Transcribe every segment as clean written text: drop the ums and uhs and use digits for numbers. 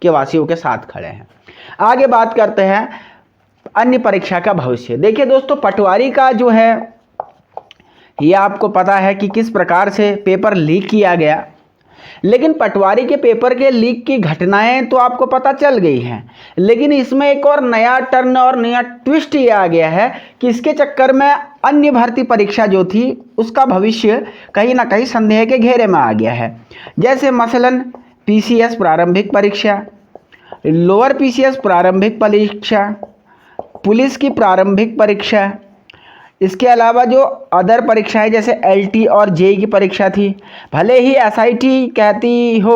के वासियों के साथ खड़े हैं। आगे बात करते हैं अन्य परीक्षा का भविष्य। देखिए दोस्तों, पटवारी का जो है ये आपको पता है कि किस प्रकार से पेपर लीक किया गया, लेकिन पटवारी के पेपर के लीक की घटनाएं तो आपको पता चल गई हैं, लेकिन इसमें एक और नया टर्न और नया ट्विस्ट ये आ गया है कि इसके चक्कर में अन्य भर्ती परीक्षा जो थी उसका भविष्य कहीं ना कहीं संदेह के घेरे में आ गया है। जैसे मसलन पीसीएस प्रारंभिक परीक्षा, लोअर पीसीएस प्रारंभिक परीक्षा, पुलिस की प्रारंभिक परीक्षा, इसके अलावा जो अदर परीक्षाएं जैसे एलटी और जेई की परीक्षा थी। भले ही एसआईटी कहती हो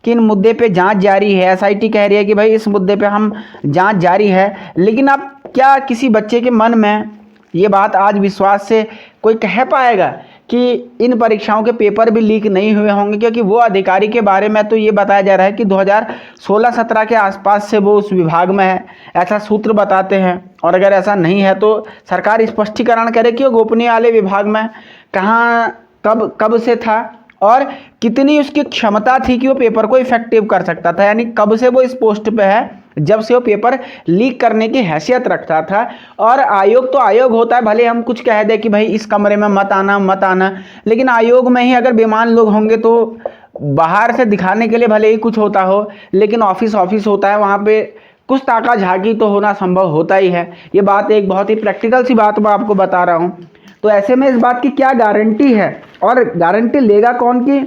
कि इन मुद्दे पे जांच जारी है, एसआईटी कह रही है कि भाई इस मुद्दे पे हम जांच जारी है, लेकिन अब क्या किसी बच्चे के मन में ये बात आज विश्वास से कोई कह पाएगा कि इन परीक्षाओं के पेपर भी लीक नहीं हुए होंगे? क्योंकि वो अधिकारी के बारे में तो ये बताया जा रहा है कि 2016-17 के आसपास से वो उस विभाग में है, ऐसा सूत्र बताते हैं। और अगर ऐसा नहीं है तो सरकार स्पष्टीकरण करे कि वो गोपनीय वाले विभाग में कहाँ कब से था और कितनी उसकी क्षमता थी कि वो पेपर को इफेक्टिव कर सकता था। यानी कब से वो इस पोस्ट पे है, जब से वो पेपर लीक करने की हैसियत रखता था। और आयोग तो आयोग होता है, भले हम कुछ कह दें कि भाई इस कमरे में मत आना, लेकिन आयोग में ही अगर बेईमान लोग होंगे तो बाहर से दिखाने के लिए भले ही कुछ होता हो, लेकिन ऑफिस होता है, वहाँ पे कुछ ताका झाकी तो होना संभव होता ही है। ये बात एक बहुत ही प्रैक्टिकल सी बात मैं आपको बता रहा हूँ। तो ऐसे में इस बात की क्या गारंटी है और गारंटी लेगा कौन कि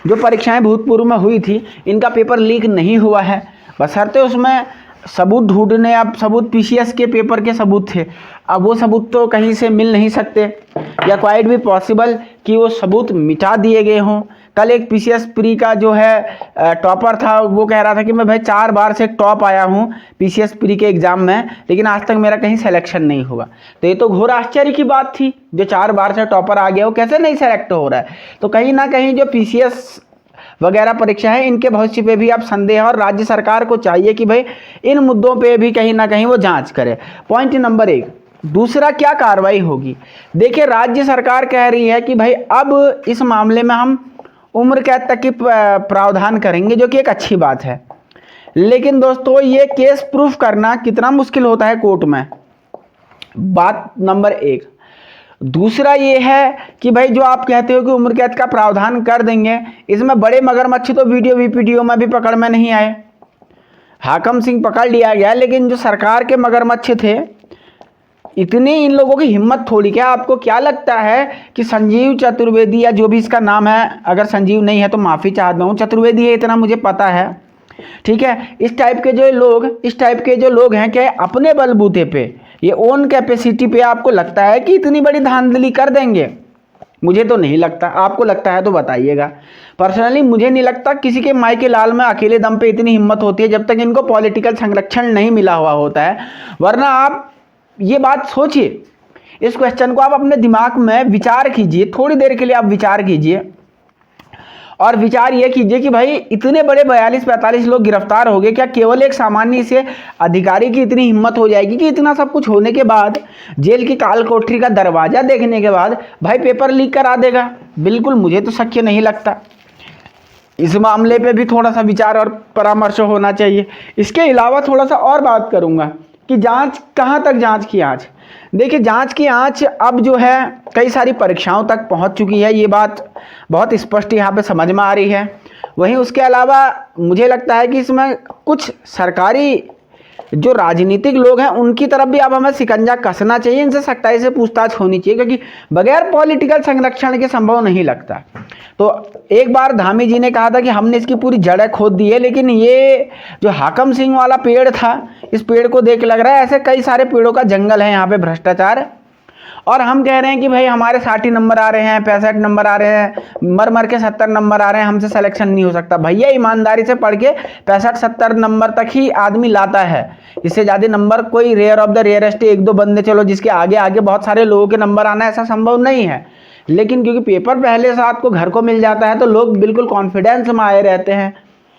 जो परीक्षाएं भूतपूर्व में हुई थी इनका पेपर लीक नहीं हुआ है? बशर्ते उसमें सबूत ढूंढने, अब सबूत पीसीएस के पेपर के सबूत थे, अब वो सबूत तो कहीं से मिल नहीं सकते, या क्वाइट भी पॉसिबल कि वो सबूत मिटा दिए गए हों। कल एक पीसीएस प्री का जो है टॉपर था, वो कह रहा था कि मैं भाई 4 बार से टॉप आया हूँ पीसीएस प्री के एग्ज़ाम में, लेकिन आज तक मेरा कहीं सिलेक्शन नहीं हुआ। तो ये तो घोर आश्चर्य की बात थी, जो 4 बार से टॉपर आ गया वो कैसे नहीं सेलेक्ट हो रहा है? तो कहीं ना कहीं जो पीसीएस वगैरह परीक्षा है इनके भविष्य पे भी आप संदेह, और राज्य सरकार को चाहिए कि भाई इन मुद्दों पे भी कहीं ना कहीं वो जांच करे। Point number 1। दूसरा, क्या कार्रवाई होगी? देखिए, राज्य सरकार कह रही है कि भाई अब इस मामले में हम उम्र कैद तक की प्रावधान करेंगे, जो कि एक अच्छी बात है, लेकिन दोस्तों ये केस प्रूफ करना कितना मुश्किल होता है कोर्ट में, बात नंबर 1। दूसरा ये है कि भाई जो आप कहते हो कि उम्र कैद का प्रावधान कर देंगे, इसमें बड़े मगरमच्छ तो वीडियो में भी पकड़ में नहीं आए। हाकम सिंह पकड़ लिया गया, लेकिन जो सरकार के मगरमच्छ थे, इतनी इन लोगों की हिम्मत थोड़ी। क्या आपको क्या लगता है कि संजीव चतुर्वेदी या जो भी इसका नाम है, अगर संजीव नहीं है तो माफ़ी चाहता हूँ, चतुर्वेदी है इतना मुझे पता है, ठीक है, इस टाइप के जो लोग हैं, क्या अपने बलबूते पे, ये ओन कैपेसिटी पे आपको लगता है कि इतनी बड़ी धांधली कर देंगे? मुझे तो नहीं लगता। आपको लगता है तो बताइएगा। पर्सनली मुझे नहीं लगता किसी के माई के लाल में अकेले दम पे इतनी हिम्मत होती है, जब तक इनको पॉलिटिकल संरक्षण नहीं मिला हुआ होता है। वरना आप ये बात सोचिए, इस क्वेश्चन को आप अपने दिमाग में विचार कीजिए, थोड़ी देर के लिए आप विचार कीजिए, और विचार ये कीजिए कि भाई इतने बड़े 42-45 लोग गिरफ्तार हो गए, क्या केवल एक सामान्य से अधिकारी की इतनी हिम्मत हो जाएगी कि इतना सब कुछ होने के बाद, जेल की काल कोठरी का दरवाजा देखने के बाद भाई पेपर लीक करा देगा? बिल्कुल मुझे तो शक्य नहीं लगता। इस मामले पे भी थोड़ा सा विचार और परामर्श होना चाहिए। इसके अलावा थोड़ा सा और बात करूँगा कि जांच कहाँ तक, जांच की आँच। देखिए, जांच की आंच अब जो है कई सारी परीक्षाओं तक पहुंच चुकी है, ये बात बहुत स्पष्ट यहाँ पे समझ में आ रही है। वहीं उसके अलावा मुझे लगता है कि इसमें कुछ सरकारी जो राजनीतिक लोग हैं उनकी तरफ भी अब हमें शिकंजा कसना चाहिए, इनसे सख्ताई से पूछताछ होनी चाहिए, क्योंकि बगैर पॉलिटिकल संरक्षण के संभव नहीं लगता। तो एक बार धामी जी ने कहा था कि हमने इसकी पूरी जड़ें खोद दी है, लेकिन ये जो हाकम सिंह वाला पेड़ था, इस पेड़ को देख लग रहा है ऐसे कई सारे पेड़ों का जंगल है यहाँ पे भ्रष्टाचार। और हम कह रहे हैं कि भाई हमारे 60 नंबर आ रहे हैं, 65 नंबर आ रहे हैं, मर के 70 नंबर आ रहे हैं, हमसे सिलेक्शन नहीं हो सकता। भैया ईमानदारी से पढ़ के 65-70 नंबर तक ही आदमी लाता है, इससे ज़्यादा नंबर कोई रेयर ऑफ द रेयरेस्ट 1-2 बंदे, चलो जिसके आगे आगे बहुत सारे लोगों के नंबर आना ऐसा संभव नहीं है। लेकिन क्योंकि पेपर पहले से आपको घर को मिल जाता है तो लोग बिल्कुल कॉन्फिडेंस में आए रहते हैं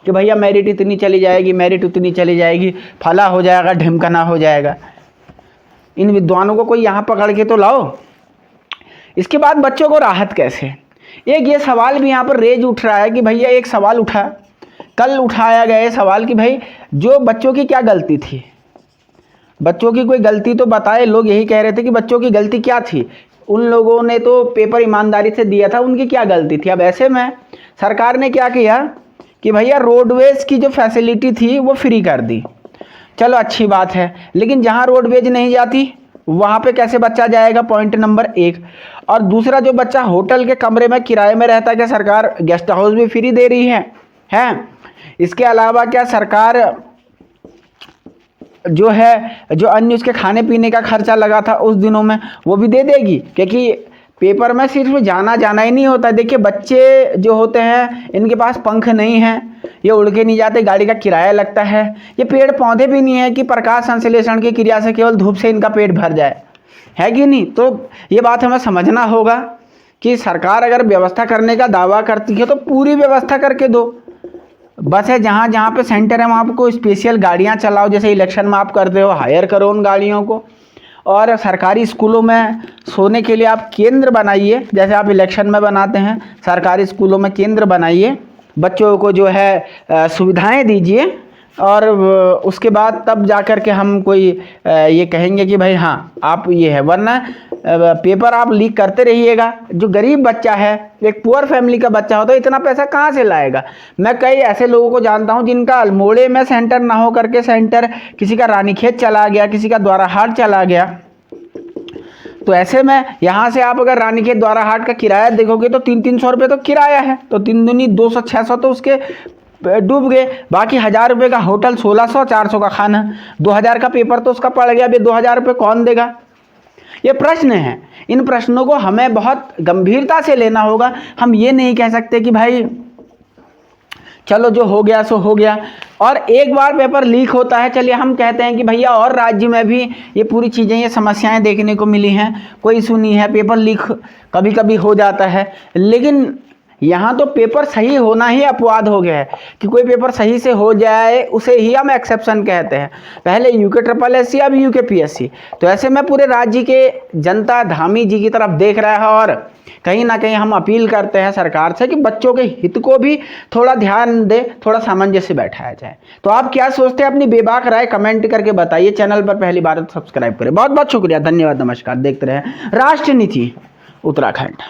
कि भैया मेरिट इतनी चली जाएगी, मेरिट उतनी चली जाएगी, फला हो जाएगा, ढिमकना हो जाएगा। इन विद्वानों को कोई यहाँ पकड़ के तो लाओ। इसके बाद बच्चों को राहत कैसे? एक ये सवाल भी यहाँ पर रेज उठ रहा है कि भैया एक सवाल उठा कल उठाया गया ये सवाल कि भाई जो बच्चों की क्या गलती थी, बच्चों की कोई गलती तो बताए। लोग यही कह रहे थे कि बच्चों की गलती क्या थी, उन लोगों ने तो पेपर ईमानदारी से दिया था, उनकी क्या गलती थी। अब ऐसे में सरकार ने क्या किया कि भैया रोडवेज की जो फैसिलिटी थी वो फ्री कर दी। चलो अच्छी बात है, लेकिन जहाँ रोडवेज नहीं जाती वहाँ पे कैसे बच्चा जाएगा, पॉइंट नंबर 1। और दूसरा, जो बच्चा होटल के कमरे में किराए में रहता है, क्या सरकार गेस्ट हाउस भी फ्री दे रही है? इसके अलावा क्या सरकार जो है, जो अन्य उसके खाने पीने का खर्चा लगा था उस दिनों में, वो भी दे देगी? क्योंकि पेपर में सिर्फ जाना ही नहीं होता। देखिए बच्चे जो होते हैं इनके पास पंख नहीं है, ये उड़ के नहीं जाते, गाड़ी का किराया लगता है। ये पेड़ पौधे भी नहीं है कि प्रकाश संश्लेषण की क्रिया से केवल धूप से इनका पेट भर जाए, है कि नहीं? तो ये बात हमें समझना होगा कि सरकार अगर व्यवस्था करने का दावा करती है तो पूरी व्यवस्था करके दो। बस है जहाँ जहाँ पे सेंटर है वहाँ आपको स्पेशल गाड़ियाँ चलाओ, जैसे इलेक्शन में आप करते हो, हायर करो उन गाड़ियों को। और सरकारी स्कूलों में सोने के लिए आप केंद्र बनाइए, जैसे आप इलेक्शन में बनाते हैं, सरकारी स्कूलों में केंद्र बनाइए, बच्चों को जो है सुविधाएं दीजिए। और उसके बाद तब जा कर के हम कोई ये कहेंगे कि भाई हाँ आप ये है। वरना पेपर आप लीक करते रहिएगा, जो गरीब बच्चा है, एक पुअर फैमिली का बच्चा हो तो इतना पैसा कहाँ से लाएगा? मैं कई ऐसे लोगों को जानता हूँ जिनका अल्मोड़े में सेंटर ना हो करके सेंटर किसी का रानीखेत चला गया, किसी का द्वाराहाट चला गया। तो ऐसे में यहाँ से आप अगर रानीखेत द्वाराहाट का किराया देखोगे तो 300-300 रुपये तो किराया है, तो 3 दूनी 200-600 तो उसके डूब गए। बाकी 1000 रुपये का होटल, 1600-400 का खाना, 2000 का पेपर तो उसका पड़ गया। अभी 2000 रुपये कौन देगा? ये प्रश्न है। इन प्रश्नों को हमें बहुत गंभीरता से लेना होगा। हम ये नहीं कह सकते कि भाई चलो जो हो गया सो हो गया। और एक बार पेपर लीक होता है, चलिए हम कहते हैं कि भैया और राज्य में भी ये पूरी चीज़ें, ये समस्याएं देखने को मिली हैं, कोई इशू नहीं है, पेपर लीक कभी कभी हो जाता है। लेकिन यहाँ तो पेपर सही होना ही अपवाद हो गया है कि कोई पेपर सही से हो जाए उसे ही हम एक्सेप्शन कहते हैं। पहले UKSSC, अब UKPSC। तो ऐसे में पूरे राज्य के जनता धामी जी की तरफ देख रहा है और कहीं ना कहीं हम अपील करते हैं सरकार से कि बच्चों के हित को भी थोड़ा ध्यान दे, थोड़ा सामंजस्य बैठाया जाए। तो आप क्या सोचते हैं? अपनी बेबाक राय कमेंट करके बताइए। चैनल पर पहली बार तो सब्सक्राइब करें। बहुत बहुत शुक्रिया, धन्यवाद, नमस्कार। देखते रहें राष्ट्रनीति उत्तराखंड।